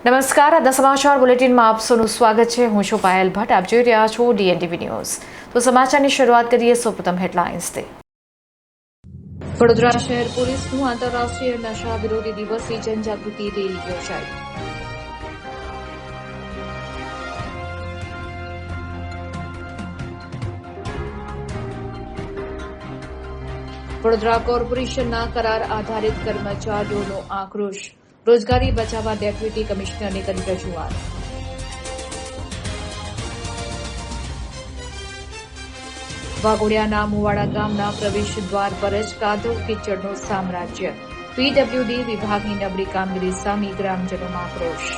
નમસ્કાર, આ સમાચાર બુલેટિનમાં આપ સૌનું સ્વાગત છે। હું છું પાયલ ભટ્ટ। આપ જોઈ રહ્યા છો DNTV ન્યૂઝ। તો સમાચારની શરૂઆત કરીએ સૌપ્રથમ હેડલાઇન્સથી। વડોદરા શહેર પોલીસનું આંતરરાષ્ટ્રીય નશા વિરોધી દિવસની જનજાગૃતિ રેલી યોજાઈ। વડોદરા કોર્પોરેશનના કરાર આધારિત કર્મચારીઓનો આક્રોશ। રોજગારી બચાવવા ડેપ્યુટી કમિશનરને કરી રજૂઆત। વાઘોડિયાના મુવાડા ગામના પ્રવેશ દ્વાર પર જ કાદવ કીચડનું સામ્રાજ્ય। PWD વિભાગની નબળી કામગીરી સામે ગ્રામજનોમાં આક્રોશ।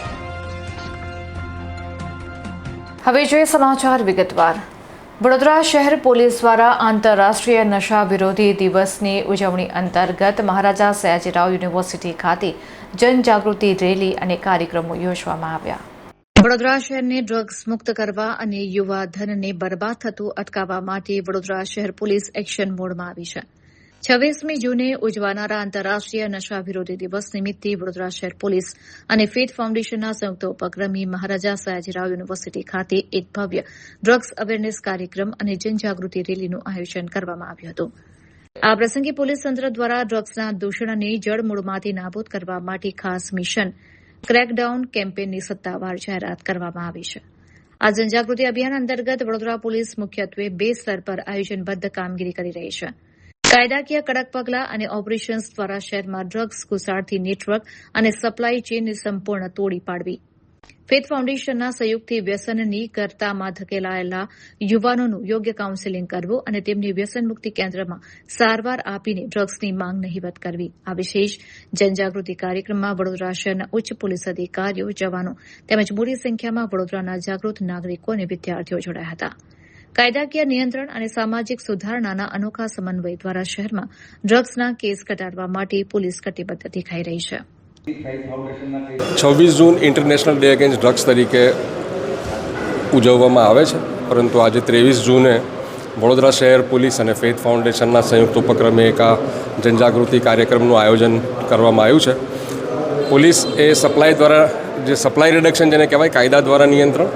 હવે જોઈએ સમાચાર વિગતવાર। વડોદરા શહેર પોલીસ દ્વારા આંતરરાષ્ટ્રીય નશા વિરોધી દિવસની ઉજવણી અંતર્ગત મહારાજા સયાજીરાવ યુનિવર્સિટી ખાતે જનજાગૃતિ રેલી અને કાર્યક્રમો યોજવામાં આવ્યા। વડોદરા શહેરને ડ્રગ્સ મુક્ત કરવા અને યુવા ધનને બરબાદ થતું અટકાવવા માટે વડોદરા શહેર પોલીસ એક્શન મોડમાં આવી છે। 26મી જૂને ઉજવાનારા આંતરરાષ્ટ્રીય નશા વિરોધી દિવસ નિમિત્તે વડોદરા શહેર પોલીસ અને ફેથ ફાઉન્ડેશનના સંયુક્ત ઉપક્રમે મહારાજા સયાજીરાવ યુનિવર્સિટી ખાતે એક ભવ્ય ડ્રગ્સ અવેરનેસ કાર્યક્રમ અને જનજાગૃતિ રેલીનું આયોજન કરવામાં આવ્યું હતું। આ પ્રસંગે પોલીસ તંત્ર દ્વારા ડ્રગ્સના દૂષણને જડમૂળમાંથી નાબૂદ કરવા માટે ખાસ મિશન ક્રેકડાઉન કેમ્પેનની સત્તાવાર જાહેરાત કરવામાં આવી છે। આ જનજાગૃતિ અભિયાન અંતર્ગત વડોદરા પોલીસ મુખ્યત્વે 2 સ્તર પર આયોજનબદ્ધ કામગીરી કરી રહી છે। કાયદાકીય કડક પગલાં અને ઓપરેશન્સ દ્વારા શહેરમાં ડ્રગ્સ ઘુસાડતી નેટવર્ક અને સપ્લાય ચેઇનને સંપૂર્ણ તોડી પાડવી। ફેથ ફાઉન્ડેશનના સહયોગથી વ્યસનની ગર્તામાં ધકેલાયેલા યુવાનોનું યોગ્ય કાઉન્સેલિંગ કરવું અને તેમને વ્યસન મુક્તિ કેન્દ્રમાં સારવાર આપીને ડ્રગ્સની માંગ નહિવત કરવી। આ વિશેષ જનજાગૃતિ કાર્યક્રમમાં વડોદરા શહેરના ઉચ્ચ પોલીસ અધિકારીઓ, જવાનો તેમજ મોટી સંખ્યામાં વડોદરાના જાગૃત નાગરિકો અને વિદ્યાર્થીઓ જોડાયા હતા। કાયદાકીય નિયંત્રણ અને સામાજિક સુધારણાના અનોખા સમન્વય દ્વારા શહેરમાં ડ્રગ્સના કેસ ઘટાડવા માટે પોલીસ કટિબદ્ધ દેખાઈ રહી છે। 26 જૂન ઇન્ટરનેશનલ ડે અગેન્સ્ટ ડ્રગ્સ તરીકે ઉજવવામાં આવે છે, પરંતુ આજે 23 જૂને વડોદરા શહેર પોલીસ અને ફેથ ફાઉન્ડેશનના સંયુક્ત ઉપક્રમે એક આ જનજાગૃતિ કાર્યક્રમનું આયોજન કરવામાં આવ્યું છે। પોલીસ એ સપ્લાય દ્વારા જે સપ્લાય રિડક્શન જેને કહેવાય, કાયદા દ્વારા નિયંત્રણ,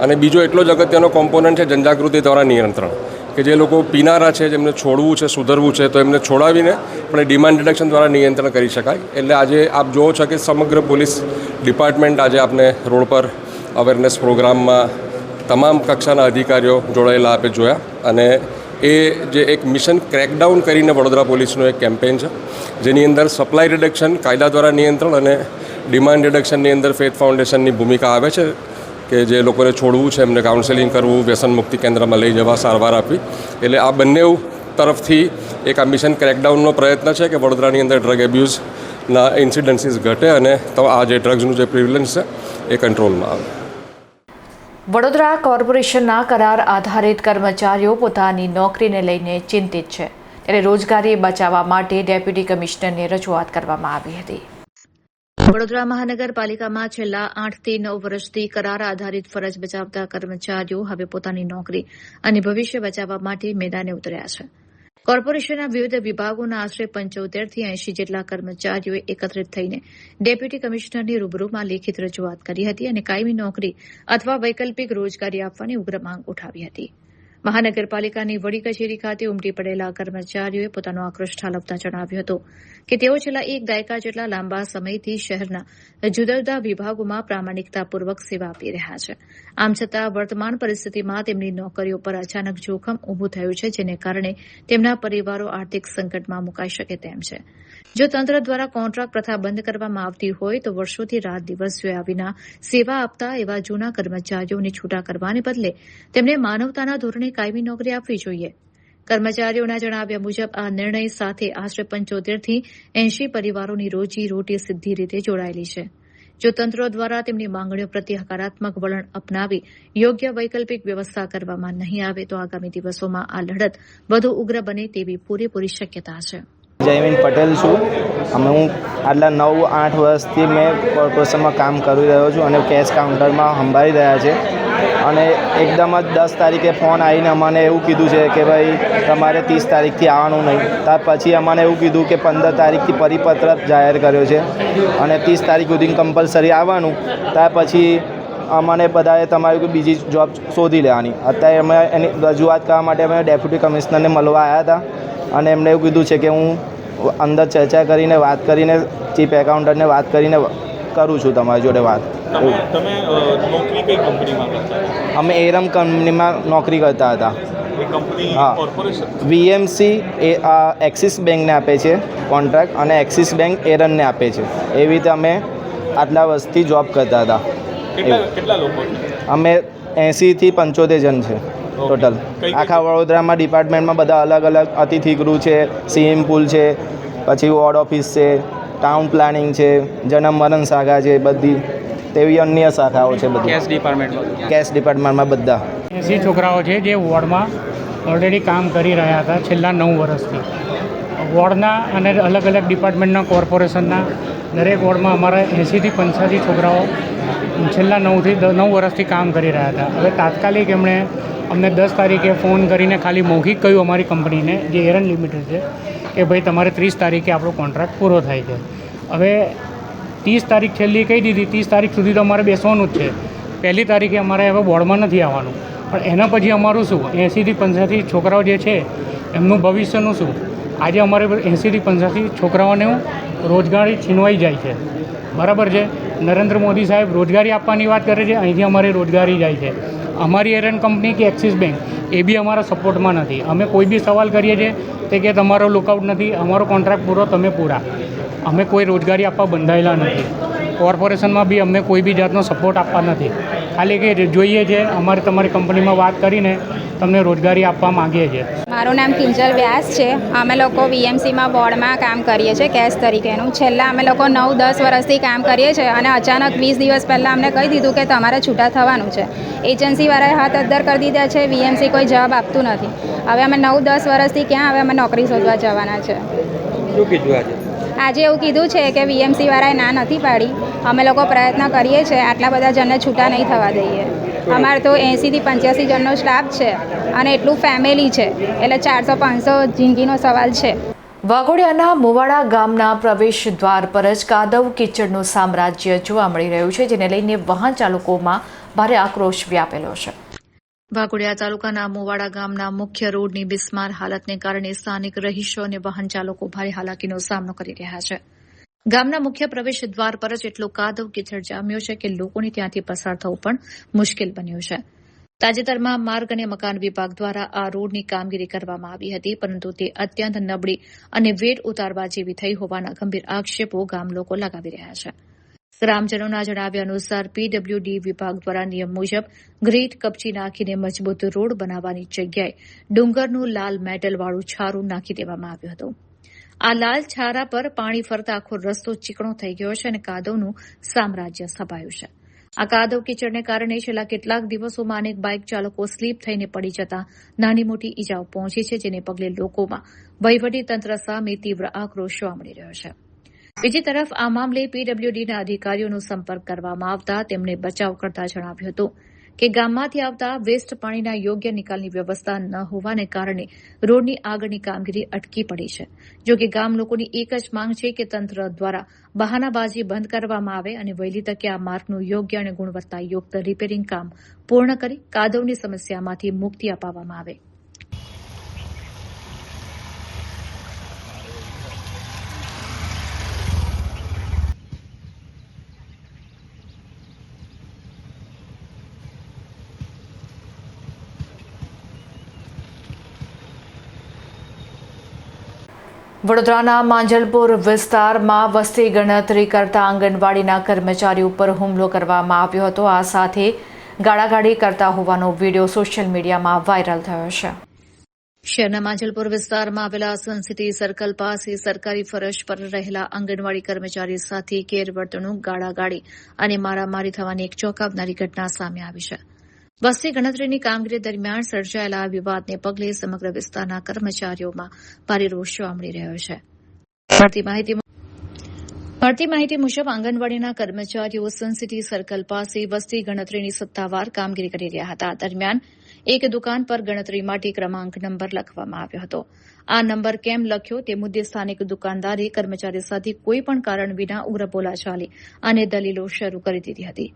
અને બીજો એટલો જ અગત્યનો કોમ્પોનન્ટ છે જનજાગૃતિ દ્વારા નિયંત્રણ, કે જે લોકો પીનારા છે, જેમને છોડવું છે, સુધરવું છે, તો એમને છોડાવીને આપણે ડિમાન્ડ રિડક્શન દ્વારા નિયંત્રણ કરી શકાય। એટલે આજે આપ જોવો છો કે સમગ્ર પોલીસ ડિપાર્ટમેન્ટ આજે આપને રોડ પર અવેરનેસ પ્રોગ્રામમાં તમામ કક્ષાના અધિકારીઓ જોડાયેલા આપે જોયા, અને એ જે એક મિશન ક્રેકડાઉન કરીને વડોદરા પોલીસનું એક કેમ્પેન છે, જેની અંદર સપ્લાય રિડક્શન, કાયદા દ્વારા નિયંત્રણ અને ડિમાન્ડ રિડક્શનની અંદર ફેથ ફાઉન્ડેશનની ભૂમિકા આવે છે, કે જે લોકોને છોડવું છે એમને કાઉન્સેલિંગ કરવું, વ્યસન મુક્તિ કેન્દ્રમાં લઈ જવા, સારવાર આપવી। એટલે આ બંને તરફથી એક આ મિશન ક્રેકડાઉનનો પ્રયત્ન છે કે વડોદરાની અંદર ડ્રગ એબ્યુઝના ઇન્સિડન્સીસ ઘટે અને તો આ જે ડ્રગ્સનું જે પ્રિવેલન્સ છે એ કંટ્રોલમાં આવે। વડોદરા કોર્પોરેશનના કરાર આધારિત કર્મચારીઓ પોતાની નોકરીને લઈને ચિંતિત છે, ત્યારે રોજગારી બચાવવા માટે ડેપ્યુટી કમિશનરને રજૂઆત કરવામાં આવી હતી। વડોદરા મહાનગરપાલિકામાં છેલ્લા 8 થી 9 વર્ષથી કરાર આધારિત ફરજ બજાવતા કર્મચારીઓ હવે પોતાની નોકરી અને ભવિષ્ય બચાવવા માટે મેદાને ઉતર્યા છે। કોર્પોરેશનના વિવિધ વિભાગોના આશરે 75 થી 80 જેટલા કર્મચારીઓએ એકત્રિત થઈને ડેપ્યુટી કમિશનરની રૂબરૂમાં લેખિત રજૂઆત કરી હતી અને કાયમી નોકરી અથવા વૈકલ્પિક રોજગારી આપવાની ઉગ્ર માંગ ઉઠાવી હતી। મહાનગરપાલિકાની વડી કચેરી ખાતે ઉમટી પડેલા કર્મચારીઓએ પોતાનો આક્રોશ ઠાલવતા જણાવ્યું હતું કે તેઓ છેલ્લા 1 દાયકા જેટલા લાંબા સમયથી શહેરના જુદા જુદા વિભાગોમાં પ્રામાણિકતાપૂર્વક સેવા આપી રહ્યા છે। આમ છતાં વર્તમાન પરિસ્થિતિમાં તેમની નોકરીઓ પર અચાનક જોખમ ઊભું થયું છે, જેને કારણે તેમના પરિવારો આર્થિક સંકટમાં મુકાઈ શકે તેમ છે। જો તંત્ર દ્વારા કોન્ટ્રાક્ટ પ્રથા બંધ કરવામાં આવતી હોય તો વર્ષોથી રાત દિવસ જોયા વિના સેવા આપતા એવા જૂના કર્મચારીઓને છૂટા કરવાને બદલે તેમને માનવતાના ધોરણે કાયમી નોકરી આપવી જોઈએ। કર્મચારીઓના જણાવ્યા મુજબ આ નિર્ણય સાથે આશરે 75 થી 80 પરિવારોની રોજી રોટી સીધી રીતે જોડાયેલી છે। જો તંત્ર દ્વારા તેમની માંગણીઓ પ્રત્યે હકારાત્મક વલણ અપનાવી યોગ્ય વૈકલ્પિક વ્યવસ્થા કરવામાં નહીં આવે તો આગામી દિવસોમાં આ લડત વધુ ઉગ્ર બને તેવી પૂરેપૂરી શક્યતા છે। જયમીન પટેલ છું। હું આટલા 9-8 વર્ષથી મેં કોર્પોરેશનમાં કામ કરી રહ્યો છું અને કેશ કાઉન્ટરમાં સંભાળી રહ્યા છે। અને એકદમ જ 10 તારીખે ફોન આવીને અમને એવું કીધું છે કે ભાઈ તમારે 30 તારીખથી આવવાનું નહીં. ત્યાર પછી અમને એવું કીધું કે 15 તારીખથી પરિપત્ર જાહેર કર્યો છે અને 30 તારીખ સુધી કમ્પલસરી આવવાનું. ત્યાર પછી અમને બધાએ તમારી કોઈ બીજી જોબ શોધી લેવાની. અત્યારે અમે એની રજૂઆત કરવા માટે અમે ડેપ્યુટી કમિશનરને મળવા આવ્યા હતા અને એમણે એવું કીધું છે કે હું અંદર ચર્ચા કરીને વાત કરીને ચીફ એકાઉન્ટન્ટને વાત કરીને કરું છું તમારી જોડે વાત. તમે નોકરી કઈ કંપનીમાં કરતા? અમે એરમ કંપનીમાં નોકરી કરતા હતા. એ કંપની હા. કોર્પોરેશન? વીએમસી એ એક્સિસ બેંકને આપે છે કોન્ટ્રાક્ટ અને એક્સિસ બેંક એરનને આપે છે. એવી રીતે અમે આટલા વર્ષથી જોબ કરતા હતા. કેટલા લોકો છે? અમે 80 થી 75 જણ છે ટોટલ. આખા વડોદરામાં ડિપાર્ટમેન્ટમાં બધા અલગ અલગ અતિથિ ગૃહ છે, સ્વિમિંગ પુલ છે, પછી વોર્ડ ઓફિસ છે, ટાઉન પ્લાનિંગ છે, જન્મ મરણ શાખા છે, બધી તેવી અન્ય શાખાઓ છે. બધી કેશ ડિપાર્ટમેન્ટમાં બધા 80 છોકરાઓ છે જે વોર્ડમાં ઓલરેડી કામ કરી રહ્યા હતા છેલ્લા 9 વર્ષથી. વોર્ડના અને અલગ અલગ ડિપાર્ટમેન્ટના કોર્પોરેશનના દરેક વોર્ડમાં અમારા 80 થી 85 છોકરાઓ છેલ્લા 9 વર્ષથી કામ કરી રહ્યા હતા. હવે તાત્કાલિક એમણે અમને 10 તારીખે ફોન કરીને ખાલી મૌખિક કહ્યું અમારી કંપનીને જે એરન લિમિટેડ છે કે ભાઈ તમારે 30 તારીખે આપણો કોન્ટ્રાક્ટ પૂરો થાય છે. હવે 30 તારીખ છેલ્લી કહી દીધી. 30 તારીખ સુધી તો અમારે બેસવાનું જ છે. 1 તારીખે અમારે હવે બોર્ડમાં નથી આવવાનું. પણ એના પછી અમારું શું? 80 થી 85 છોકરાઓ જે છે એમનું ભવિષ્યનું શું? આજે અમારે 80 થી 85 છોકરાઓને રોજગારી છીનવાઈ જાય છે. બરાબર છે. નરેન્દ્ર મોદી સાહેબ રોજગારી આપવાની વાત કરે છે, અહીંથી અમારે રોજગારી જાય છે. અમારી એરન કંપની કે એક્સિસ બેંક એ બી અમારા સપોર્ટમાં નથી. અમે કોઈ બી સવાલ કરીએ છીએ તે કે તમારો લુકઆઉટ નથી, અમારો કોન્ટ્રાક્ટ પૂરો, તમે પૂરા. અમે કોઈ રોજગારી આપવા બંધાયેલા નથી. કોર્પોરેશનમાં બી અમને કોઈ બી જાતનો સપોર્ટ આપવા નથી. ખાલી કે જોઈએ છે અમારે તમારી કંપનીમાં વાત કરીને તમને રોજગારી આપવા માંગીએ છીએ. મારું નામ કિંજલ વ્યાસ છે. અમે લોકો વીએમસીમાં બોર્ડમાં કામ કરીએ છીએ કેશ તરીકેનું. છેલ્લા અમે લોકો 9-10 વર્ષથી કામ કરીએ છીએ અને અચાનક 20 દિવસ પહેલાં અમને કહી દીધું કે તમારે છૂટા થવાનું છે. એજન્સીવાળાએ હાથ અદ્ધર કરી દીધા છે. વીએમસી કોઈ જવાબ આપતું નથી. હવે અમે 9-10 વર્ષથી ક્યાં હવે અમે નોકરી શોધવા જવાના છે. શું કીધું આજે? આજે એવું કીધું છે કે વીએમસીવાળાએ ના નથી પાડી. અમે લોકો પ્રયત્ન કરીએ છીએ આટલા બધા જણને છૂટા નહીં થવા દઈએ. અમારે તો 80 થી 85 જણનો સ્ટાફ છે અને એટલું ફેમિલી છે એટલે 400-500 જિંદગીનો સવાલ છે. વાઘોડિયાના મુવાડા ગામના પ્રવેશ દ્વાર પર જ કાદવ કીચડનું સામ્રાજ્ય જોવા મળી રહ્યું છે, જેને લઈને વાહન ચાલકોમાં ભારે આક્રોશ વ્યાપેલો છે. વાઘોડિયા તાલુકાના મુવાડા ગામના મુખ્ય રોડની બિસ્માર હાલતને કારણે સ્થાનિક રહીશો અને વાહન ચાલકો ભારે હાલાકીનો સામનો કરી રહ્યા છે. ગામના મુખ્ય પ્રવેશ દ્વાર પર જ એટલો કાદવ કીચડ જામ્યો છે કે લોકોને ત્યાંથી પસાર થવું પણ મુશ્કેલ બન્યું છે. તાજેતરમાં માર્ગ અને મકાન વિભાગ દ્વારા આ રોડની કામગીરી કરવામાં આવી હતી, પરંતુ તે અત્યંત નબળી અને વેટ ઉતારવા જેવી થઈ હોવાના ગંભીર આક્ષેપો ગામ લોકો લગાવી રહ્યા છે. ગ્રામજનોના જણાવ્યા અનુસાર પીડબ્લ્યુડી વિભાગ દ્વારા નિયમ મુજબ ગ્રીટ કપચી નાખીને મજબૂત રોડ બનાવવાની જગ્યાએ ડુંગરનું લાલ મેટલવાળું છારું નાખી દેવામાં આવ્યું હતું. આ લાલ છારા પર પાણી ફરતા આખો રસ્તો ચીકણો થઈ ગયો છે અને કાદવનું સામ્રાજ્ય સ્થપાયું છે. આ કાદવ કીચડને કારણે છેલ્લા કેટલાક દિવસોમાં અનેક બાઇક ચાલકો સ્લીપ થઈને પડી જતા નાની મોટી ઇજાઓ પહોંચી છે, જેને પગલે લોકોમાં વહીવટીતંત્ર સામે તીવ્ર આક્રોશ જોવા મળી રહ્યો છે. બીજી તરફ આ મામલે પીડબ્લ્યુડીના અધિકારીઓનો સંપર્ક કરવામાં આવતા તેમણે બચાવ કરતા જણાવ્યું હતું કે ગામમાંથી આવતા વેસ્ટ પાણીના યોગ્ય નિકાલની વ્યવસ્થા ન હોવાને કારણે રોડની આગળની કામગીરી અટકી પડી છે. જો કે ગામ લોકોની એક જ માંગ છે કે તંત્ર દ્વારા બહાનાબાજી બંધ કરવામાં આવે અને વહેલી તકે આ માર્ગનું યોગ્ય અને ગુણવત્તાયુક્ત રિપેરિંગ કામ પૂર્ણ કરી કાદવની સમસ્યામાંથી મુક્તિ અપાવવામાં આવે. વડોદરાના માંજલપુર વિસ્તારમાં વસ્તી ગણતરી કરતા આંગણવાડીના કર્મચારી ઉપર હુમલો કરવામાં આવ્યો હતો. આ સાથે ગાળાગાળી કરતા હોવાનો વિડીયો સોશિયલ મીડિયામાં વાયરલ થયો છે. શહેરના માંજલપુર વિસ્તારમાં આવેલા સનસિટી સર્કલ પાસે સરકારી ફરજ પર રહેલા આંગણવાડી કર્મચારી સાથે ગેરવર્તણૂક, ગાળાગાળી અને મારામારી થવાની એક ચોંકાવનારી ઘટના સામે આવી છે. વસ્તી ગણતરીની કામગીરી દરમિયાન સર્જાયેલા વિવાદને પગલે સમગ્ર વિસ્તારના કર્મચારીઓમાં ભારે રોષ જોવા મળી રહ્યો છે. મળતી માહિતી મુજબ આંગણવાડીના કર્મચારીઓ સનસિટી સર્કલ પાસે વસ્તી ગણતરીની સત્તાવાર કામગીરી કરી રહ્યા હતા. દરમિયાન એક દુકાન પર ગણતરી માટે ક્રમાંક નંબર લખવામાં આવ્યો હતો. આ નંબર કેમ લખ્યો તે મુદ્દે સ્થાનિક દુકાનદારે કર્મચારી સાથે કોઈપણ કારણ વિના ઉગ્ર બોલાચાલી અને દલીલો શરૂ કરી દીધી હતી.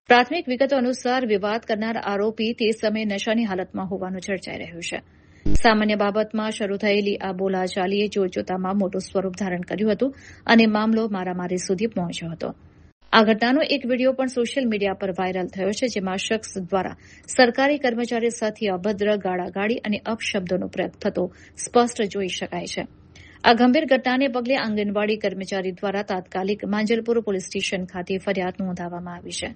પ્રાથમિક વિગતો અનુસાર વિવાદ કરનાર આરોપી તે સમયે નશાની હાલતમાં હોવાનું ચર્ચાઈ રહ્યું છે. સામાન્ય બાબતમાં શરૂ થયેલી આ બોલાચાલીએ જોતજોતામાં મોટું સ્વરૂપ ધારણ કર્યું હતું અને મામલો મારામારી સુધી પહોંચ્યો હતો. આ ઘટનાનો એક વિડીયો પણ સોશિયલ મીડિયા પર વાયરલ થયો છે, જેમાં શખ્સ દ્વારા સરકારી કર્મચારી સાથે અભદ્ર ગાળાગાળી અને અપશબ્દોનો પ્રયોગ થતો સ્પષ્ટ જોઈ શકાય છે. આ ગંભીર ઘટનાને પગલે આંગણવાડી કર્મચારી દ્વારા તાત્કાલિક માંજલપુર પોલીસ સ્ટેશન ખાતે ફરિયાદ નોંધાવવામાં આવી છે.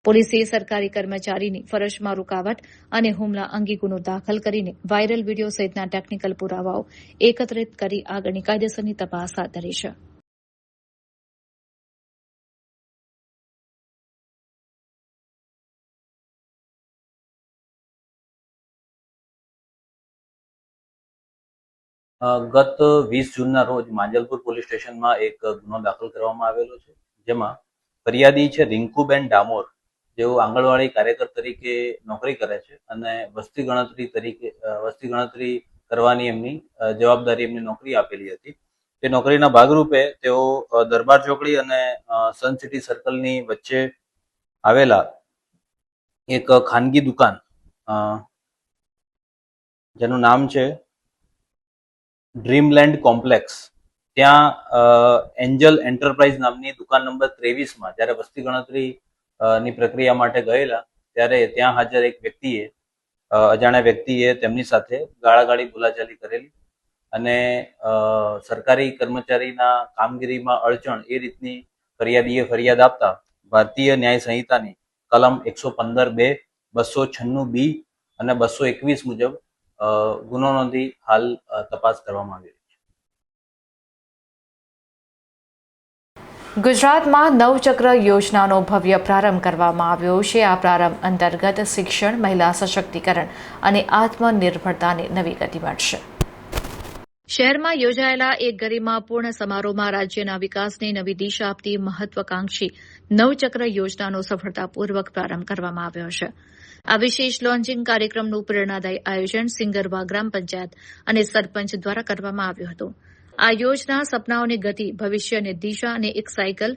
પોલીસે સરકારી કર્મચારીની ફરજમાં રૂકાવટ અને હુમલા અંગે ગુનો દાખલ કરીને વાયરલ વિડીયો સહિતના ટેકનિકલ પુરાવાઓ એકત્રિત કરી આગળની કાયદેસરની તપાસ હાથ ધરી છે. ગત 20 જૂનના રોજ માંજલપુર પોલીસ સ્ટેશનમાં એક ગુનો દાખલ કરવામાં આવેલો છે, જેમાં ફરિયાદી છે રિંકુબેન ડામોર, જેઓ આંગણવાડી કાર્યકર તરીકે નોકરી કરે છે અને વસ્તી ગણતરી કરવાની એમની જવાબદારી એમની નોકરી આપેલી હતી. તે નોકરીના ભાગરૂપે તેઓ દરબાર ચોકડી અને સન સિટી સર્કલની વચ્ચે આવેલા એક ખાનગી દુકાન, જેનું નામ છે ડ્રીમલેન્ડ કોમ્પ્લેક્સ, ત્યાં એન્જલ એન્ટરપ્રાઇઝ નામની દુકાન નંબર 23માં જ્યારે વસ્તી ગણતરી ની પ્રક્રિયા માટે ગયેલા, ત્યારે ત્યાં હાજર એક વ્યક્તિએ, અજાણ્યા વ્યક્તિએ તેમની સાથે ગાળાગાળી બોલાચાલી કરેલી અને સરકારી કર્મચારીના કામગીરીમાં અડચણ એ રીતની ફરિયાદીએ ફરિયાદ આપતા ભારતીય ન્યાય સંહિતાની કલમ 115(2), 296(b) અને 221 મુજબ ગુનો નોંધી હાલ તપાસ કરવામાં આવી રહી છે. ગુજરાતમાં નવચક્ર યોજનાનો ભવ્ય પ્રારંભ કરવામાં આવ્યો છે. આ પ્રારંભ અંતર્ગત શિક્ષણ, મહિલા સશક્તિકરણ અને આત્મનિર્ભરતાને નવી ગતિ મળશે. શહેરમાં યોજાયેલા એક ગરિમાપૂર્ણ સમારોહમાં રાજ્યના વિકાસને નવી દિશા આપતી મહત્વાકાંક્ષી નવચક્ર યોજનાનો સફળતાપૂર્વક પ્રારંભ કરવામાં આવ્યો છે. આ વિશેષ લોન્ચિંગ કાર્યક્રમનું પ્રેરણાદાયી આયોજન સિંગરવા ગ્રામ પંચાયત અને સરપંચ દ્વારા કરવામાં આવ્યું હતું. આ યોજના સપનાઓની ગતિ, ભવિષ્યની દિશા અને એક સાયકલ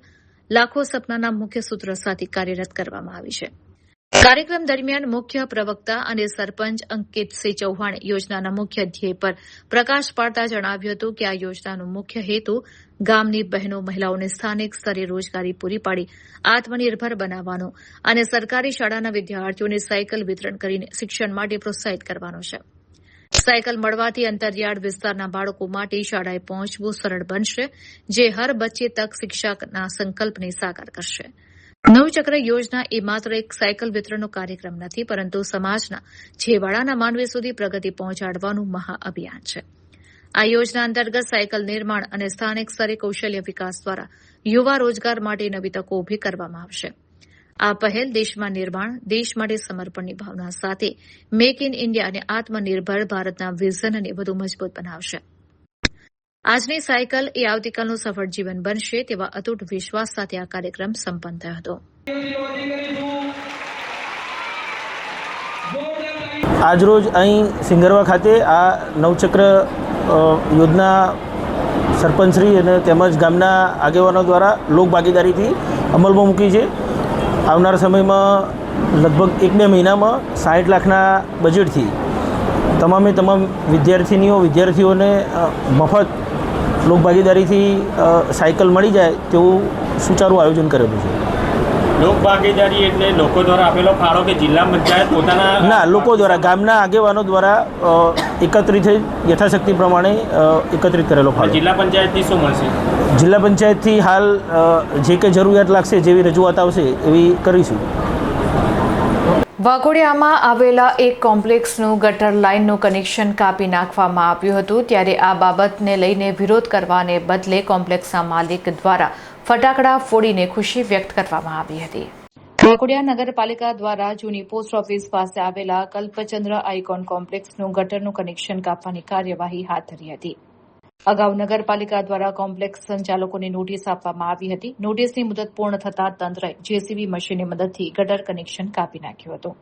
લાખો સપનાના મુખ્ય સૂત્ર સાથે કાર્યરત કરવામાં આવી છે. કાર્યક્રમ દરમિયાન મુખ્ય પ્રવક્તા અને સરપંચ અંકિતસિંહ ચૌહાણે યોજનાના મુખ્ય ધ્યેય પર પ્રકાશ પાડતા જણાવ્યું હતું કે આ યોજનાનો મુખ્ય હેતુ ગામની બહેનો, મહિલાઓને સ્થાનિક સ્તરે રોજગારી પૂરી પાડી આત્મનિર્ભર બનાવવાનો અને સરકારી શાળાના વિદ્યાર્થીઓને સાયકલ વિતરણ કરીને શિક્ષણ માટે પ્રોત્સાહિત કરવાનો છે. સાયકલ મળવાથી અંતરિયાળ વિસ્તારના બાળકો માટે શાળાએ પહોંચવું સરળ બનશે, જે હર બચ્ચે તક શિક્ષાના સંકલ્પને સાકાર કરશે. નવચક્ર યોજના એ માત્ર એક સાયકલ વિતરણનો કાર્યક્રમ નથી, પરંતુ સમાજના છેવાડાના માનવી સુધી પ્રગતિ પહોંચાડવાનું મહાઅભિયાન છે. આ યોજના અંતર્ગત સાયકલ નિર્માણ અને સ્થાનિક સ્તરે કૌશલ્ય વિકાસ દ્વારા યુવા રોજગાર માટે નવી તકો ઊભી કરવામાં આવશે. આ પહેલ દેશમાં નિર્માણ, દેશ માટે સમર્પણની ભાવના સાથે મેક ઇન ઇન્ડિયા અને આત્મનિર્ભર ભારતના વિઝનને વધુ મજબૂત બનાવશે. આજની સાયકલ એ આવતીકાલનું સફળ જીવન બનશે તેવા અતૂટ વિશ્વાસ સાથે આ કાર્યક્રમ સંપન્ન થયો હતો. આજરોજ અહીં સિંગરવા ખાતે આ નવચક્ર યોજના સરપંચશ્રી અને તેમજ ગામના આગેવાનો દ્વારા લોકભાગીદારીથી અમલમાં મૂકી છે. આવનાર સમયમાં લગભગ 1-2 મહિનામાં 60 લાખના બજેટથી તમામે તમામ વિદ્યાર્થીઓને મફત લોકભાગીદારીથી સાયકલ મળી જાય તેવું સુચારું આયોજન કરેલું છે. લોકભાગીદારી એટલે લોકો દ્વારા આપેલો ફાળો કે જિલ્લા પંચાયત પોતાના? ના, લોકો દ્વારા, ગામના આગેવાનો દ્વારા એકત્રિત થઈ યથાશક્તિ પ્રમાણે એકત્રિત કરેલો ફાળો. જિલ્લા પંચાયતથી શું મળશે? જિલ્લા પંચાયતથી હાલ જે કંઈ જરૂરિયાત લાગશે, જેવી રજૂઆત આવશે એવી કરીશું. વાઘોડિયામાં આવેલા એક કોમ્પ્લેક્સનું ગટર લાઇનનું કનેક્શન કાપી નાખવામાં આવ્યું હતું, ત્યારે આ બાબતને લઈને વિરોધ કરવાને બદલે કોમ્પ્લેક્સના માલિક દ્વારા ફટાકડા ફોડીને ખુશી વ્યક્ત કરવામાં આવી હતી. વાઘોડિયા નગરપાલિકા દ્વારા જૂની પોસ્ટ ઓફિસ પાસે આવેલા કલ્પચંદ્ર આઇકોન કોમ્પ્લેક્સનું ગટરનું કનેક્શન કાપવાની કાર્યવાહી હાથ ધરી હતી. અગાઉ નગરપાલિકા દ્વારા કોમ્પ્લેક્સ સંચાલકોને નોટિસ આપવામાં આવી હતી. નોટિસની મુદત પૂર્ણ થતાં તંત્રએ જેસીબી મશીનની મદદથી ગટર કનેક્શન કાપી નાખ્યું હતું.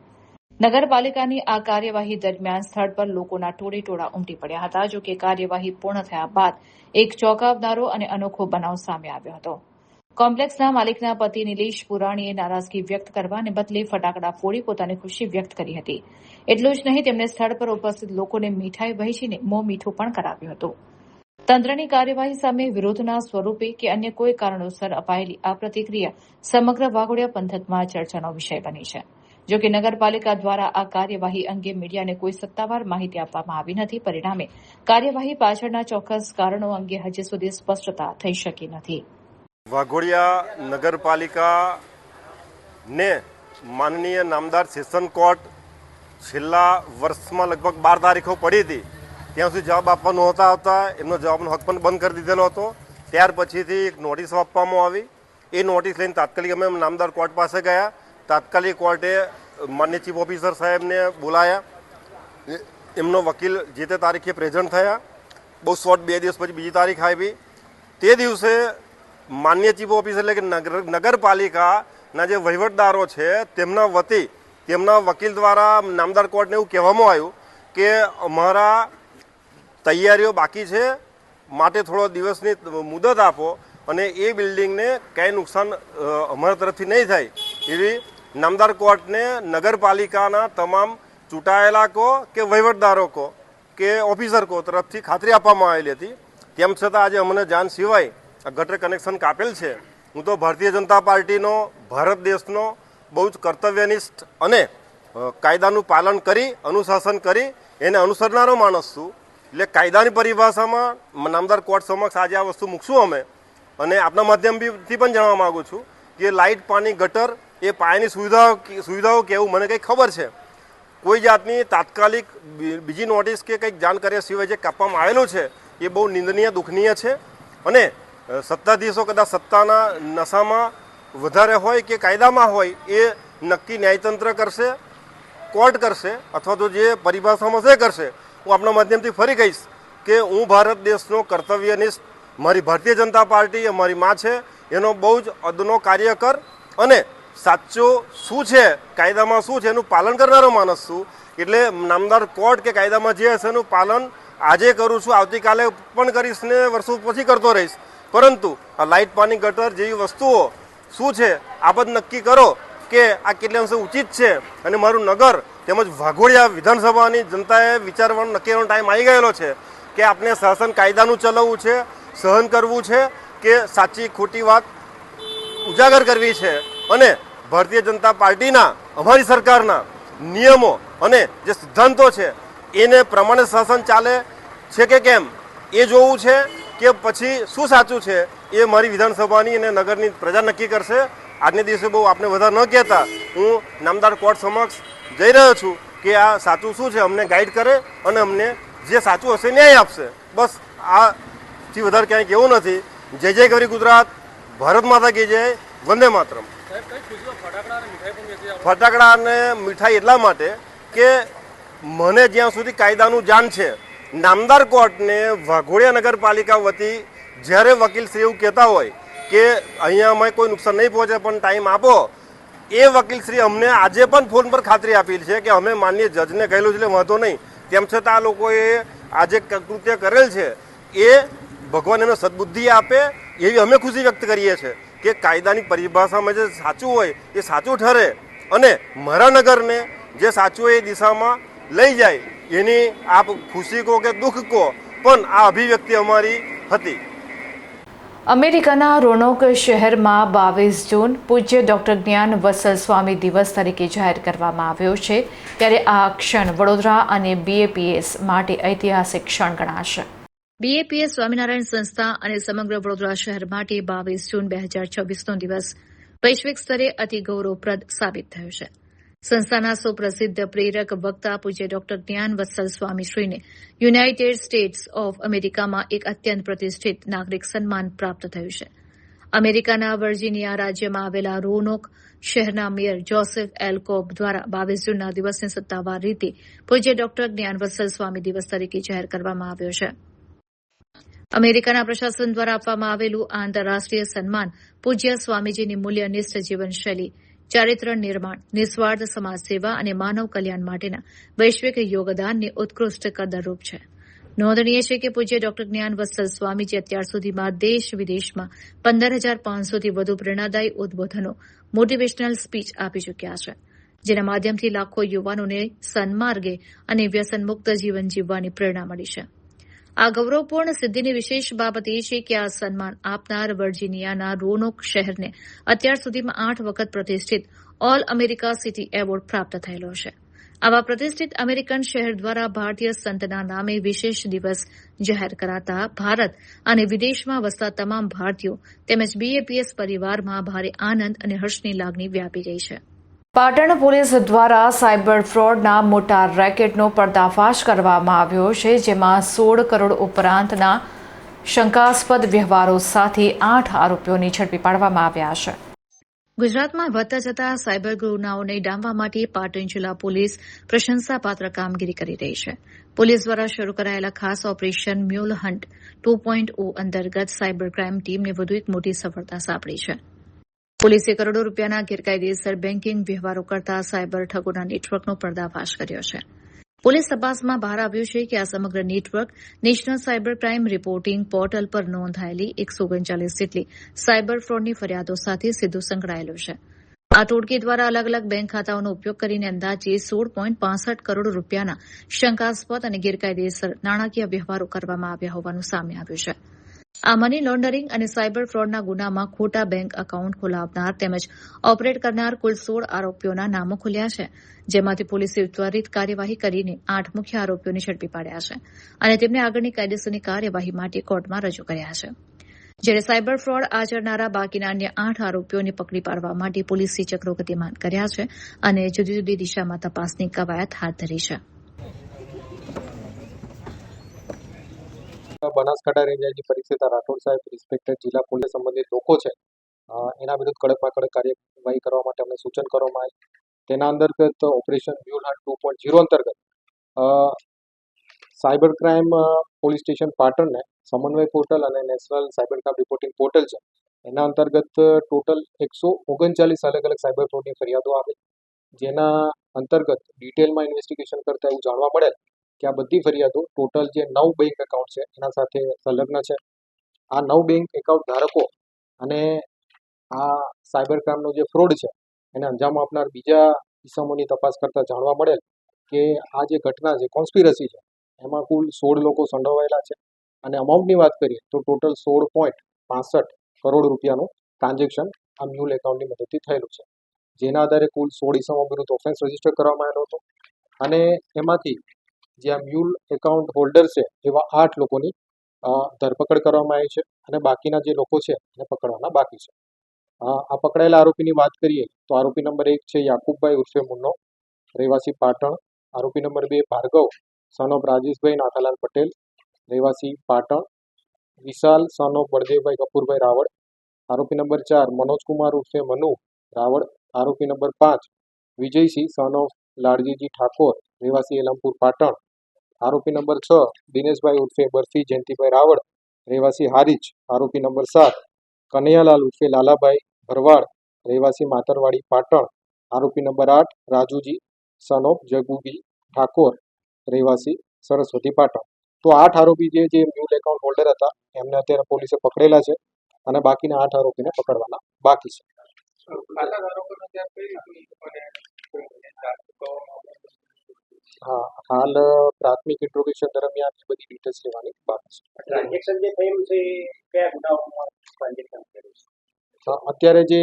નગરપાલિકાની આ કાર્યવાહી દરમિયાન સ્થળ પર લોકોના ટોળેટોળા ઉમટી પડ્યા હતા. જો કે કાર્યવાહી પૂર્ણ થયા બાદ એક ચોંકાવનારો અને અનોખો બનાવ સામે આવ્યો હતો. કોમ્પ્લેક્સના માલિકના પતિ નિલેશ પુરાણીએ નારાજગી વ્યક્ત કરવાને બદલે ફટાકડા ફોડી પોતાની ખુશી વ્યક્ત કરી હતી. એટલું જ નહીં, તેમણે સ્થળ પર ઉપસ્થિત લોકોને મીઠાઈ વહેંચીને મોં મીઠું પણ કરાવ્યું હતું. તંત્રની કાર્યવાહી સામે વિરોધના સ્વરૂપે કે અન્ય કોઈ કારણોસર અપાયેલી આ પ્રતિક્રિયા સમગ્ર વાઘોડિયા પંથકમાં ચર્ચાનો વિષય બની છે. જો કે નગરપાલિકા દ્વારા આ કાર્યવાહી અંગે મીડિયાને કોઈ સત્તાવાર માહિતી આપવામાં આવી નથી. પરિણામે કાર્યવાહી પાછળના ચોક્કસ કારણો અંગે હજી સુધી સ્પષ્ટતા થઈ શકી નથી. વાઘોડિયા નગરપાલિકાને માનનીય નામદાર સેશન કોર્ટ છેલ્લા વર્ષમાં લગભગ 12 તારીખો પડી હતી. ત્યાં સુધી જવાબ આપવા નહોતા આવતા. એમનો જવાબનો હક પણ બંધ કરી દીધેલો હતો. ત્યાર પછીથી એક નોટિસ આપવામાં આવી. એ નોટિસ લઈને તાત્કાલિક અમે નામદાર કોર્ટ પાસે ગયા. તાત્કાલિક કોર્ટે માન્ય ચીફ ઓફિસર સાહેબને બોલાયા. એમનો વકીલ જે તે તારીખે પ્રેઝન્ટ થયા. બહુ શોર્ટ 2 દિવસ પછી બીજી તારીખ આવી. તે દિવસે માન્ય ચીફ ઓફિસર એટલે કે નગરપાલિકાના જે વહીવટદારો છે તેમના વતી તેમના વકીલ દ્વારા નામદાર કોર્ટને એવું કહેવામાં આવ્યું કે અમારા તૈયારીઓ બાકી છે, માટે થોડો દિવસની મુદત આપો અને એ બિલ્ડિંગને કાંઈ નુકસાન અમારા તરફથી નહીં થાય એવી નામદાર કોર્ટને નગરપાલિકાના તમામ ચૂંટાયેલા કો કે વહીવટદારો કો કે ઓફિસર કો તરફથી ખાતરી આપવામાં આવેલી હતી. તેમ છતાં આજે અમને જાણ સિવાય આ ગટર કનેક્શન કાપેલ છે. હું તો ભારતીય જનતા પાર્ટીનો, ભારત દેશનો બહુ જ કર્તવ્યનિષ્ઠ અને કાયદાનું પાલન કરી, અનુશાસન કરી એને અનુસરનારો માણસ છું. એટલે કાયદાની પરિભાષામાં નામદાર કોર્ટ સમક્ષ આજે આ વસ્તુ મૂકશું અમે. અને આપના માધ્યમથી પણ જણાવવા માગું છું કે લાઇટ, પાણી, ગટર એ પાયાની સુવિધાઓ કેવું મને કંઈ ખબર છે. કોઈ જાતની તાત્કાલિક બીજી નોટિસ કે કંઈક જાણ કર્યા સિવાય જે કાપવામાં આવેલું છે એ બહુ નિંદનીય, દુઃખનીય છે. અને સત્તાધીશો કદાચ સત્તાના નશામાં વધારે હોય કે કાયદામાં હોય એ નક્કી ન્યાયતંત્ર કરશે, કોર્ટ કરશે, અથવા તો જે પરિભાષામાં છે કરશે. હું આપણા માધ્યમથી ફરી કહીશ કે હું ભારત દેશનો કર્તવ્યનિષ્ઠ, મારી ભારતીય જનતા પાર્ટી અમારી માં છે, એનો બહુ જ અદનો કાર્યકર અને સાચું શું છે, કાયદામાં શું છે એનું પાલન કરનારો માણસ છું. એટલે નામદાર કોર્ટ કે કાયદામાં જે હશે એનું પાલન આજે કરું છું, આવતીકાલે પણ કરીશ ને વર્ષો પછી કરતો રહીશ. પરંતુ આ લાઇટ, પાણી, ગટર જેવી વસ્તુઓ શું છે આ બધું નક્કી કરો કે આ કેટલા અંશે ઉચિત છે. અને મારું નગર તેમજ વાઘોડિયા વિધાનસભાની જનતાએ વિચારવાનો નક્કી કરવાનો ટાઈમ આવી ગયેલો છે કે આપણે શાસન કાયદાનું ચલાવવું છે, સહન કરવું છે કે સાચી ખોટી વાત ઉજાગર કરવી છે. અને ભારતીય જનતા પાર્ટીના, અમારી સરકારના નિયમો અને જે સિદ્ધાંતો છે એને પ્રમાણે શાસન ચાલે છે કે કેમ એ જોવું છે કે પછી શું સાચું છે એ મારી વિધાનસભાની અને નગરની પ્રજા નક્કી કરશે. આજને દિવસે બહુ આપણે વધારે ન કહેતા હું નામદાર કોર્ટ સમક્ષ જઈ રહ્યો છું કે આ સાચું શું છે અમને ગાઈડ કરે અને અમને જે સાચું હશે ન્યાય આપશે. બસ આથી વધારે ક્યાંય કેવું નથી. જય જય ગરી ગુજરાત, ભારત માતા કી જય, વંદે માતરમ. ફટાકડા અને મીઠાઈ એટલા માટે કે મને જ્યાં સુધી કાયદાનું જાણ છે, નામદાર કોર્ટને વાઘોડિયા નગરપાલિકા વતી જ્યારે વકીલશ્રી એવું કહેતા હોય કે અહીંયા અમે કોઈ નુકસાન નહીં પહોંચે પણ ટાઈમ આપો, એ વકીલશ્રી અમને આજે પણ ફોન પર ખાતરી આપેલી છે કે અમે માનનીય જજને કહેલું છે એટલે વાંધો નહીં. તેમ છતાં આ લોકોએ આજે કૃત્ય કરેલ છે એ ભગવાન એમને સદબુદ્ધિ આપે એવી અમે ખુશી વ્યક્ત કરીએ છીએ કે કાયદાની પરિભાષામાં જે સાચું હોય એ સાચું ઠરે અને મારા નગરને જે સાચું એ દિશામાં લઈ જાય. એની આપ ખુશી કહો કે દુઃખ કહો પણ આ અભિવ્યક્તિ અમારી હતી. અમેરિકાના રોનોક શહેરમાં 22 જૂન પૂજ્ય ડોક્ટર જ્ઞાન વત્સલ સ્વામી દિવસ તરીકે જાહેર કરવામાં આવ્યો છે. ત્યારે આ ક્ષણ વડોદરા અને BAPS માટે ઐતિહાસિક ક્ષણ ગણાશે. BAPS સ્વામિનારાયણ સંસ્થા અને સમગ્ર વડોદરા શહેર માટે 22 જૂન 2026નો દિવસ વૈશ્વિક સ્તરે અતિ ગૌરવપ્રદ સાબિત થયો છે. સંસ્થાના સુપ્રસિદ્ધ પ્રેરક વક્તા પૂજ્ય ડોક્ટર જ્ઞાન વત્સલ સ્વામીશ્રીને યુનાઇટેડ સ્ટેટ્સ ઓફ અમેરિકામાં એક અત્યંત પ્રતિષ્ઠિત નાગરિક સન્માન પ્રાપ્ત થયું છે. અમેરિકાના વર્જિનિયા રાજ્યમાં આવેલા રોનોક શહેરના મેયર જોસેફ એલ કોબ દ્વારા 22 જૂનના દિવસને સત્તાવાર રીતે પૂજ્ય ડોક્ટર જ્ઞાન વત્સલ સ્વામી દિવસ તરીકે જાહેર કરવામાં આવ્યો છે. અમેરિકાના પ્રશાસન દ્વારા આપવામાં આવેલું આ આંતરરાષ્ટ્રીય સન્માન પૂજ્ય સ્વામીજીની મૂલ્યનિષ્ઠ જીવનશૈલી, ચારિત્ર નિર્માણ, નિસ્વાર્થ સમાજ સેવા અને માનવ કલ્યાણ માટેના વૈશ્વિક યોગદાનની ઉત્કૃષ્ટ કદરરૂપ છે. નોંધનીય છે કે પૂજ્ય ડોક્ટર જ્ઞાન વત્સલ સ્વામીજી અત્યાર સુધીમાં દેશ વિદેશમાં 15,500થી વધુ પ્રેરણાદાયી ઉદબોધનો, મોટિવેશનલ સ્પીચ આપી ચૂક્યા છે, જેના માધ્યમથી લાખો યુવાનોને સન્માર્ગે અને વ્યસનમુક્ત જીવન જીવવાની પ્રેરણા મળી છે. આ ગૌરવપૂર્ણ સિદ્ધિની વિશેષ બાબત એ છે કે આ સન્માન આપનાર વર્જિનિયાના રોનોક શહેરને અત્યાર સુધીમાં 8 વખત પ્રતિષ્ઠિત ઓલ અમેરિકા સિટી એવોર્ડ પ્રાપ્ત થયેલો છે. આવા પ્રતિષ્ઠિત અમેરિકન શહેર દ્વારા ભારતીય સંતના નામે વિશેષ દિવસ જાહેર કરાતા ભારત અને વિદેશમાં વસતા તમામ ભારતીયો તેમજ BAPS પરિવારમાં ભારે આનંદ અને હર્ષની લાગણી વ્યાપી ગઈ છે. પાટણ પોલીસ દ્વારા સાયબર ફ્રોડના મોટા રેકેટનો પર્દાફાશ કરવામાં આવ્યો છે, જેમાં 16 કરોડ ઉપરાંતના શંકાસ્પદ વ્યવહારો સાથે 8 આરોપીઓને ઝડપી પાડવામાં આવ્યા છે. ગુજરાતમાં વધતા જતા સાયબર ગુનાઓને ડામવા માટે પાટણ જિલ્લા પોલીસ પ્રશંસાપાત્ર કામગીરી કરી રહી છે. પોલીસ દ્વારા શરૂ કરાયેલા ખાસ ઓપરેશન મ્યુલ હન્ટ 2.0 અંતર્ગત સાયબર ક્રાઇમ ટીમને વધુ એક મોટી સફળતા સાંપડી છે. પોલીસે કરોડો રૂપિયાના ગેરકાયદેસર બેન્કિંગ વ્યવહારો કરતા સાયબર ઠગોના નેટવર્કનો પર્દાફાશ કર્યો છે. પોલીસ તપાસમાં બહાર આવ્યું છે કે આ સમગ્ર network national cyber crime reporting portal પર નોંધાયેલી 139 જેટલી સાયબર ફ્રોડની ફરિયાદો સાથે સીધું સંકળાયેલું છે. આ ટોળકી દ્વારા અલગ અલગ બેંક ખાતાઓનો ઉપયોગ કરીને અંદાજે 16.65 કરોડ રૂપિયાના શંકાસ્પદ અને ગેરકાયદેસર નાણાકીય વ્યવહારો કરવામાં આવ્યા હોવાનું સામે આવ્યું છે. આ મની લોન્ડરિંગ અને સાયબર ફ્રોડના ગુનામાં ખોટા બેંક એકાઉન્ટ ખોલાવનાર તેમજ ઓપરેટ કરનાર કુલ 16 આરોપીઓના નામો ખુલ્યા છે, જેમાંથી પોલીસે ત્વરિત કાર્યવાહી કરીને 8 મુખ્ય આરોપીઓને ઝડપી પાડ્યા છે અને તેમને આગળની કાયદેસરની કાર્યવાહી માટે કોર્ટમાં રજૂ કર્યા છે. જ્યારે સાયબર ફ્રોડ આચરનારા બાકીના અન્ય 8 આરોપીઓને પકડી પાડવા માટે પોલીસે ચક્રો ગતિમાન કર્યા છે અને જુદી જુદી દિશામાં તપાસની કવાયત હાથ ધરી છે. બનાસકાંઠા રેન્જ આઈજી પરીક્ષિતા રાઠોડ સાહેબ, રિસ્પેક્ટેડ જિલ્લા પોલીસ સંબંધિત લોકો છે એના વિરુદ્ધ કડકમાં કડક કાર્યવાહી કરવા માટે અમને સૂચન કરવામાં આવ્યું. તેના અંતર્ગત ઓપરેશન મ્યુલ હન્ટ 2.0 અંતર્ગત સાયબર ક્રાઇમ પોલીસ સ્ટેશન પાટણને સમન્વય પોર્ટલ અને national cyber crime reporting portal છે એના અંતર્ગત ટોટલ 139 અલગ અલગ સાયબર ફ્રોડની ફરિયાદો આવી, જેના અંતર્ગત ડિટેલમાં ઇન્વેસ્ટિગેશન કરતા એવું જાણવા મળેલ કે આ બધી ફરિયાદો ટોટલ જે 9 બેંક એકાઉન્ટ છે એના સાથે સંલગ્ન છે. આ 9 બેંક એકાઉન્ટ ધારકો અને આ સાયબર ક્રાઇમનો જે ફ્રોડ છે એને અંજામ આપનાર બીજા ઇસમોની તપાસ કરતા જાણવા મળેલ કે આ જે ઘટના છે કોન્સ્પિરસી છે એમાં કુલ 16 લોકો સંડોવાયેલા છે અને અમાઉન્ટની વાત કરીએ તો ટોટલ 16.65 કરોડ રૂપિયાનું ટ્રાન્ઝેક્શન આ મ્યુલ એકાઉન્ટની મદદથી થયેલું છે, જેના આધારે કુલ 16 ઇસમો વિરુદ્ધ ઓફેન્સ રજીસ્ટર કરવામાં આવેલો હતો અને એમાંથી જે આ મ્યુલ એકાઉન્ટ હોલ્ડર છે એવા 8 લોકોની ધરપકડ કરવામાં આવી છે અને બાકીના જે લોકો છે એને પકડવાના બાકી છે. આ પકડાયેલા આરોપીની વાત કરીએ તો આરોપી નંબર 1 છે યાકુબભાઈ ઉર્ફે મુન્નો, રહેવાસી પાટણ. આરોપી number 2 Bhargav son of Rajeshbhai Nathalal Patel, રહેવાસી પાટણ. Vishal son of Baldevbhai Kapurbhai Raval. આરોપી નંબર 4 મનોજકુમાર ઉર્ફે મનુ રાવળ. આરોપી number 5 Vijaysinh son of Ladjiji Thakor, રહેવાસી એલમપુર પાટણ. આરોપી નંબર 6 દિનેશભાઈ ઉર્ફે બરફી જયંતિભાઈ રાવળ, રહેવાસી હારીજ. આરોપી નંબર 7 કનૈયાલાલ ઉર્ફે લાલાભાઈ ભરવાડ, રહેવાસી માતરવાડી પાટણ. આરોપી નંબર 8 રાજુજી સન ઓફ જગુબી ઠાકોર, રહેવાસી સરસ્વતી પાટણ. તો 8 આરોપી જે મ્યુલ એકાઉન્ટ હોલ્ડર હતા એમને અત્યારે પોલીસે પકડેલા છે અને બાકીના 8 આરોપીને પકડવાના બાકી છે. હા, હાલ પ્રાથમિક ઇન્ટ્રોગેશન દરમિયાન એ બધી ડિટેલ્સ લેવાની બાકી છે. ટ્રાન્ઝેક્શન જે થયું છે કયા ગુનાઓમાં ટ્રાન્ઝેક્શન થયું છે? અત્યારે જે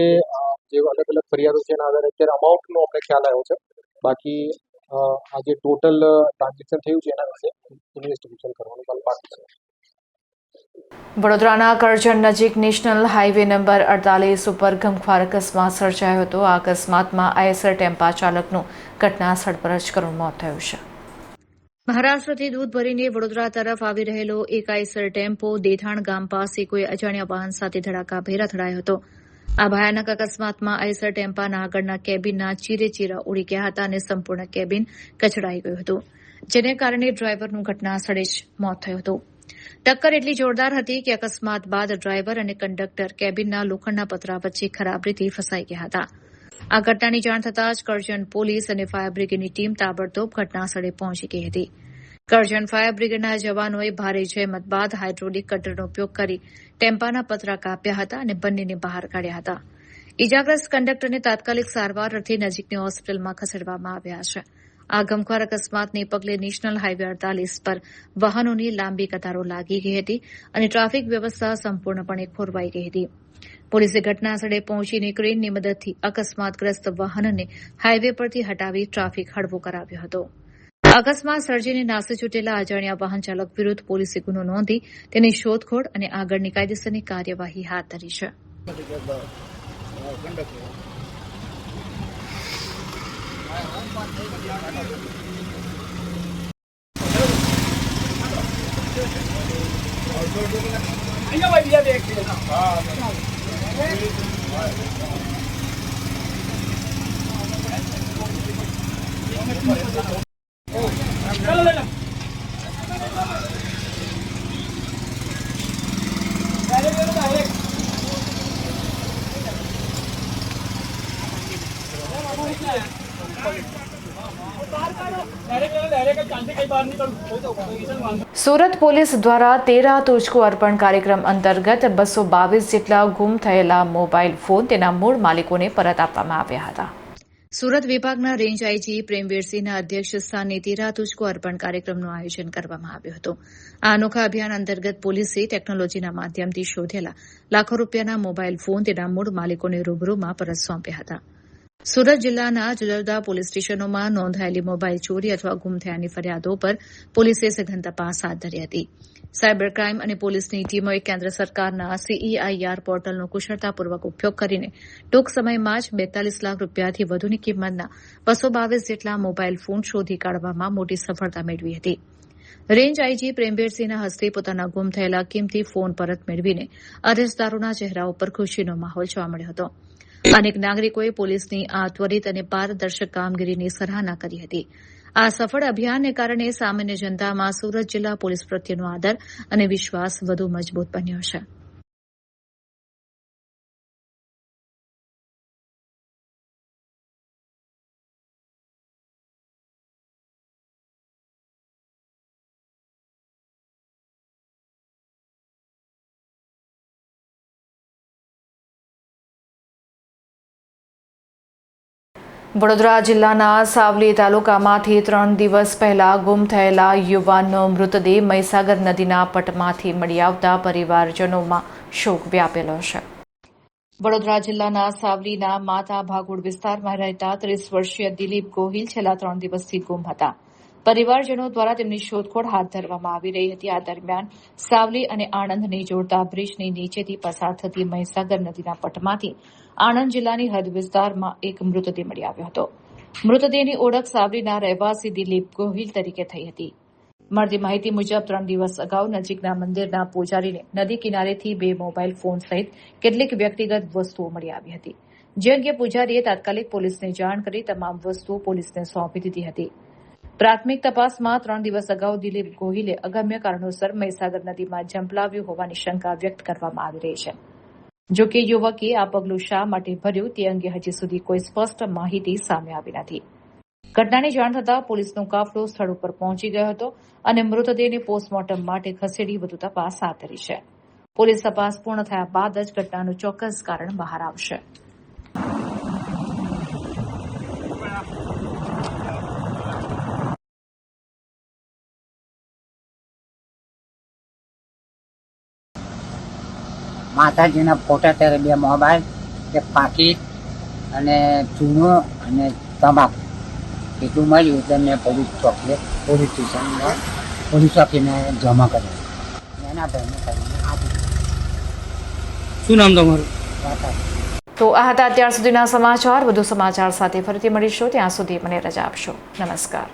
અલગ અલગ ફરિયાદો છે એના આધારે અત્યારે અમાઉન્ટનો અમને ખ્યાલ આવ્યો છે. બાકી આ જે ટોટલ ટ્રાન્ઝેક્શન થયું છે એના વિશે ઇન્વેસ્ટિગેશન કરવાનું બાકી છે. વડોદરાના કરજણ નજીક નેશનલ હાઈવે નંબર 48 ઉપર ગમખ્વાર અકસ્માત સર્જાયો હતો. આ અકસ્માતમાં આઈસર ટેમ્પા ચાલકનું ઘટના સ્થળ પર જ કરુણ મોત થયું છે. મહારાષ્ટ્રથી દૂધ ભરીને વડોદરા તરફ આવી રહેલો એક આઈસર ટેમ્પો દેથાણ ગામ પાસે કોઈ અજાણ્યા વાહન સાથે ધડાકાભેર અથડાયો હતો. આ ભયાનક અકસ્માતમાં આઈસર ટેમ્પાના આગળના કેબિનના ચીરેચીરા ઉડી ગયા હતા અને સંપૂર્ણ કેબિન કચડાઈ ગયું હતું, જેને કારણે ડ્રાઈવરનું ઘટના સ્થળે જ મોત થયું હતું. ટક્કર એટલી જોરદાર હતી કે અકસ્માત બાદ ડ્રાઈવર અને કંડક્ટર કેબિનના લોખંડના પતરા વચ્ચે ખરાબ રીતે ફસાઈ ગયા હતા. આ ઘટનાની જાણ થતાં જ કરજણ પોલીસ અને ફાયર બ્રિગેડની ટીમ તાબડતોબ ઘટનાસ્થળે પહોંચી ગઈ હતી. કરજણ ફાયર બ્રિગેડના જવાનોએ ભારે જહેમત બાદ હાઇડ્રોલિક કટરનો ઉપયોગ કરી ટેમ્પાના પતરા કાપ્યા હતા અને બંનેને બહાર કાઢ્યા હતા. ઇજાગ્રસ્ત કંડક્ટરને તાત્કાલિક સારવાર અર્થે નજીકની હોસ્પિટલમાં ખસેડવામાં આવ્યા છે. આ ગમખ્વાર અકસ્માતને પગલે નેશનલ હાઇવે 48 પર વાહનોની લાંબી કતારો લાગી ગઈ હતી અને ટ્રાફિક વ્યવસ્થા સંપૂર્ણપણે ખોરવાઈ ગઈ હતી. પોલીસે ઘટનાસ્થળે પહોંચીને ક્રેનની મદદથી અકસ્માતગ્રસ્ત વાહનને હાઇવે પરથી હટાવી ટ્રાફિક હળવો કરાવ્યો હતો. અકસ્માત સર્જીને નાસી છૂટેલા અજાણ્યા વાહન ચાલક વિરુદ્ધ પોલીસે ગુનો નોંધી તેની શોધખોળ અને આગળની કાયદેસરની કાર્યવાહી હાથ ધરી છે. સુરત પોલીસ દ્વારા 13 તુજકો અર્પણ કાર્યક્રમ અંતર્ગત 222 જેટલા ગુમ થયેલા મોબાઈલ ફોન તેના મૂળ માલિકોને પરત આપવામાં આવ્યા હતા. સુરત વિભાગના રેન્જ આઈજી પ્રેમવીરસિંહના અધ્યક્ષસ્થાને 13 તુજકો અર્પણ કાર્યક્રમનું આયોજન કરવામાં આવ્યું હતું. આ અનોખા અભિયાન અંતર્ગત પોલીસે ટેકનોલોજીના માધ્યમથી શોધેલા લાખો રૂપિયાના મોબાઈલ ફોન તેના મૂળ માલિકોને રૂબરૂમાં પરત સોંપ્યા હતા. સુરત જિલ્લાના જુદા જુદા પોલીસ સ્ટેશનોમાં નોંધાયેલી મોબાઈલ ચોરી અથવા ગુમ થયાની ફરિયાદો પર પોલીસે સઘન તપાસ હાથ ધરી હતી. સાયબર ક્રાઇમ અને પોલીસની ટીમોએ કેન્દ્ર સરકારના CEIR પોર્ટલનો કુશળતાપૂર્વક ઉપયોગ કરીને ટૂંક સમયમાં જ 42 લાખ રૂપિયાથી વધુની કિંમતના 222 જેટલા મોબાઈલ ફોન શોધી કાઢવામાં મોટી સફળતા મેળવી હતી. રેન્જ આઈજી પ્રેમવીરસિંહના હસ્તે પોતાના ગુમ થયેલા કિંમતી ફોન પરત મેળવીને અરજદારોના ચહેરા ઉપર ખુશીનો માહોલ જોવા મળ્યો હતો. અનેક નાગરિકોએ પોલીસની આ ત્વરિત અને પારદર્શક કામગીરીની સરાહના કરી હતી. આ સફળ અભિયાનને કારણે સામાન્ય જનતામાં સુરત જિલ્લા પોલીસ પ્રત્યેનો આદર અને વિશ્વાસ વધુ મજબૂત બન્યો છે. વડોદરા જિલ્લાના સાવલી તાલુકામાંથી 3 દિવસ પહેલા ગુમ થયેલા યુવાનનો મૃતદેહ મહીસાગર નદીના પટમાંથી મળી આવતા પરિવારજનોમાં શોક વ્યાપેલો છે. વડોદરા જિલ્લાના સાવલીના માતા ભાગોળ વિસ્તારમાં રહેતા 30 વર્ષીય દિલીપ ગોહિલ છેલ્લા 3 દિવસથી ગુમ હતા. પરિવારજનો દ્વારા તેમની શોધખોળ હાથ ધરવામાં આવી રહી હતી. આ દરમિયાન સાવલી અને આણંદને જોડતા બ્રિજની નીચેથી પસાર થતી મહીસાગર નદીના પટમાંથી આણંદ જિલ્લાની હદ વિસ્તારમાં એક મૃતદેહ મળી આવ્યો હતો. મૃતદેહની ઓળખ સાવલીના રહેવાસી દિલીપ ગોહિલ તરીકે થઈ હતી. મળતી માહિતી મુજબ 3 દિવસ અગાઉ નજીકના મંદિરના પૂજારીને નદી કિનારેથી 2 મોબાઈલ ફોન સહિત કેટલીક વ્યક્તિગત વસ્તુઓ મળી આવી હતી. જે અંગે પૂજારીએ તાત્કાલિક પોલીસને જાણ કરી તમામ વસ્તુઓ પોલીસને સોંપી દીધી હતી. પ્રાથમિક તપાસમાં 3 દિવસ અગાઉ દિલીપ ગોહિલે અગમ્ય કારણોસર મહીસાગર નદીમાં ઝંપલાવ્યું હોવાની શંકા વ્યક્ત કરવામાં આવી રહી છે. જો કે યુવકે આ પગલું શા માટે ભર્યું તે અંગે હજી સુધી કોઈ સ્પષ્ટ માહિતી સામે આવી નથી. ઘટનાની જાણ થતાં પોલીસનો કાફલો સ્થળ ઉપર પહોંચી ગયો હતો અને મૃતદેહને પોસ્ટમોર્ટમ માટે ખસેડી વધુ તપાસ હાથ ધરી છે. પોલીસ તપાસ પૂર્ણ થયા બાદ જ ઘટનાનું ચોક્કસ કારણ બહાર આવશે. માતાજીના ફોટા ત્યારે 2 મોબાઈલ, એક પાકીટ અને ચૂનો અને તમાકુ એટલું મળ્યું એટલે મેં પોલીસ સ્ટેશનમાં પોલીસ ચોકીને જમા કર્યો. એના ભાઈને કરીને આપી. શું નામ તમારું? તો આ હતા અત્યાર સુધીના સમાચાર. વધુ સમાચાર સાથે ફરીથી મળીશું. ત્યાં સુધી મને રજા આપશો. નમસ્કાર.